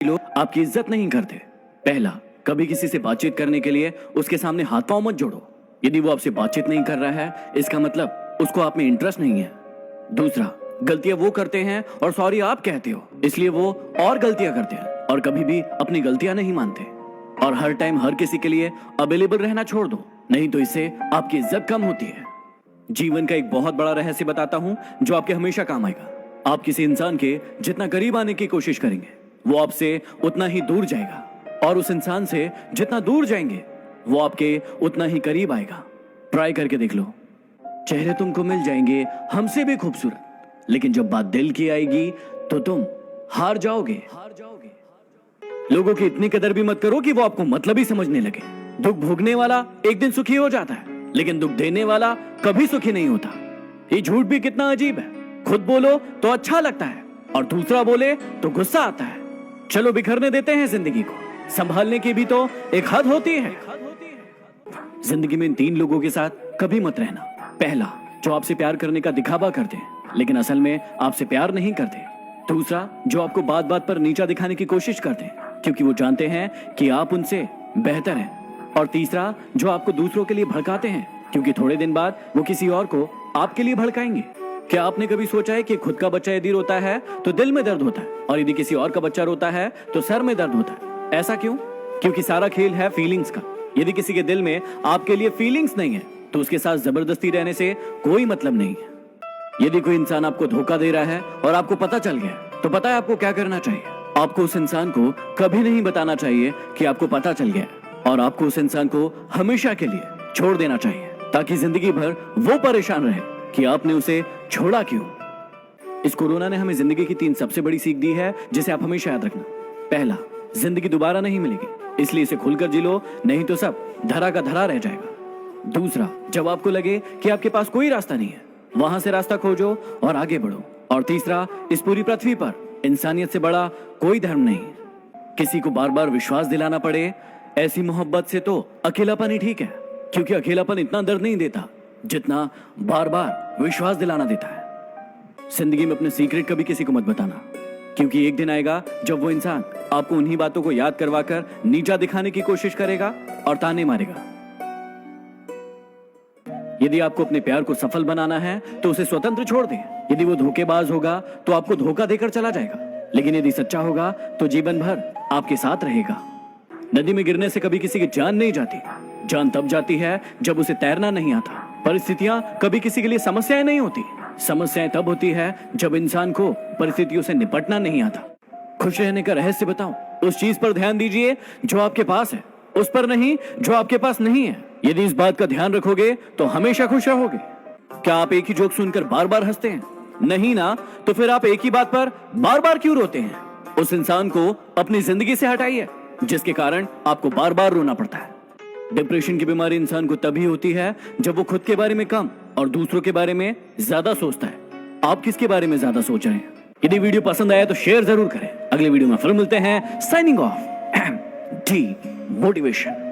लोग आपकी इज्जत नहीं करते। पहला, कभी किसी से बातचीत करने के लिए उसके सामने हाथ पांव मत जोड़ो। यदि वो आपसे बातचीत नहीं कर रहा है, इसका मतलब उसको आप में इंटरेस्ट नहीं है। दूसरा, गलतियां वो करते हैं और सॉरी आप कहते हो, इसलिए वो और गलतियां करते हैं और कभी भी अपनी गलतियां नहीं मानते। और हर टाइम हर किसी के लिए अवेलेबल रहना छोड़ दो, नहीं तो इससे आपकी इज्जत कम होती है। जीवन का एक बहुत बड़ा रहस्य बताता हूं जो आपके हमेशा काम आएगा। आप किसी इंसान के जितना करीब आने की कोशिश करेंगे, वो आपसे उतना ही दूर जाएगा, और उस इंसान से जितना दूर जाएंगे, वो आपके उतना ही करीब आएगा। ट्राई करके देख लो। चेहरे तुमको मिल जाएंगे हमसे भी खूबसूरत, लेकिन जब बात दिल की आएगी तो तुम हार जाओगे। लोगों की इतनी कदर भी मत करो कि वो आपको मतलबी समझने लगे। दुख भोगने वाला एक दिन सुखी हो जाता है, लेकिन दुख देने वाला कभी सुखी नहीं होता। ये झूठ भी कितना अजीब है। खुद बोलो तो अच्छा लगता है और दूसरा बोले तो गुस्सा आता है। चलो बिखरने देते हैं जिंदगी को, संभालने की भी तो एक हद होती है। जिंदगी में इन 3 लोगों के साथ कभी मत रहना। पहला, जो आपसे प्यार करने का दिखावा करते हैं लेकिन असल में आपसे प्यार नहीं करते। दूसरा, जो आपको बात बात पर नीचा दिखाने की कोशिश करते हैं क्योंकि वो जानते हैं कि आप उनसे बेहतर हैं। और तीसरा, जो आपको दूसरों के लिए भड़काते हैं क्योंकि थोड़े दिन बाद वो किसी और को आपके लिए भड़काएंगे। क्या आपने कभी सोचा है कि खुद का बच्चा यदि रोता है तो दिल में दर्द होता है, और यदि किसी और का बच्चा रोता है तो सर में दर्द होता है? ऐसा क्यों? क्योंकि सारा खेल है फीलिंग्स का। यदि किसी के दिल में आपके लिए फीलिंग्स नहीं है तो उसके साथ जबरदस्ती रहने से कोई मतलब नहीं है। यदि कोई इंसान आपको धोखा दे रहा है और आपको पता चल गया, तो पता है आपको क्या करना चाहिए? आपको उस इंसान को कभी नहीं बताना चाहिए कि आपको पता चल गया, और आपको उस इंसान को हमेशा के लिए छोड़ देना चाहिए, ताकि जिंदगी भर वो परेशान रहे कि आपने उसे छोड़ा क्यों। इस कोरोना ने हमें जिंदगी की 3 सबसे बड़ी सीख दी है, जिसे आप हमेशा याद रखना। पहला, जिंदगी दोबारा नहीं मिलेगी, इसलिए इसे खुलकर जी लो, नहीं तो सब धरा का धरा रह जाएगा। दूसरा, जब आपको लगे कि आपके पास कोई रास्ता नहीं है, वहां से रास्ता खोजो और आगे बढ़ो। और तीसरा, इस पूरी पृथ्वी पर इंसानियत से बड़ा कोई धर्म नहीं। किसी को बार बार विश्वास दिलाना पड़े ऐसी मोहब्बत से तो अकेलापन ही ठीक है, क्योंकि अकेलापन इतना दर्द नहीं देता जितना बार बार विश्वास दिलाना देता है। जिंदगी में अपने सीक्रेट कभी किसी को मत बताना, क्योंकि एक दिन आएगा जब वो इंसान आपको उन्हीं बातों को याद करवाकर नीचा दिखाने की कोशिश करेगा और ताने मारेगा। यदि आपको अपने प्यार को सफल बनाना है तो उसे स्वतंत्र छोड़ दें। यदि वो धोखेबाज होगा तो आपको धोखा देकर चला जाएगा, लेकिन यदि सच्चा होगा तो जीवन भर आपके साथ रहेगा। नदी में गिरने से कभी किसी की जान नहीं जाती। जान तब जाती है जब उसे तैरना नहीं आता। परिस्थितियां कभी किसी के लिए समस्याएं नहीं होती। समस्याएं तब होती है जब इंसान को परिस्थितियों से निपटना नहीं आता। खुश रहने का रहस्य बताऊं, उस चीज पर ध्यान दीजिए जो आपके पास है, उस पर नहीं जो आपके पास नहीं है। यदि इस बात का ध्यान रखोगे तो हमेशा खुश रहोगे। क्या आप एक ही जोक सुनकर बार बार हंसते हैं? नहीं ना, तो फिर आप एक ही बात पर बार बार क्यों रोते हैं? उस इंसान को अपनी जिंदगी से हटाइए जिसके कारण आपको बार बार रोना पड़ता है। डिप्रेशन की बीमारी इंसान को तभी होती है जब वो खुद के बारे में कम और दूसरों के बारे में ज्यादा सोचता है। आप किसके बारे में ज्यादा सोच रहे हैं? यदि वीडियो पसंद आया तो शेयर जरूर करें। अगले वीडियो में फिर मिलते हैं। Signing off, D motivation.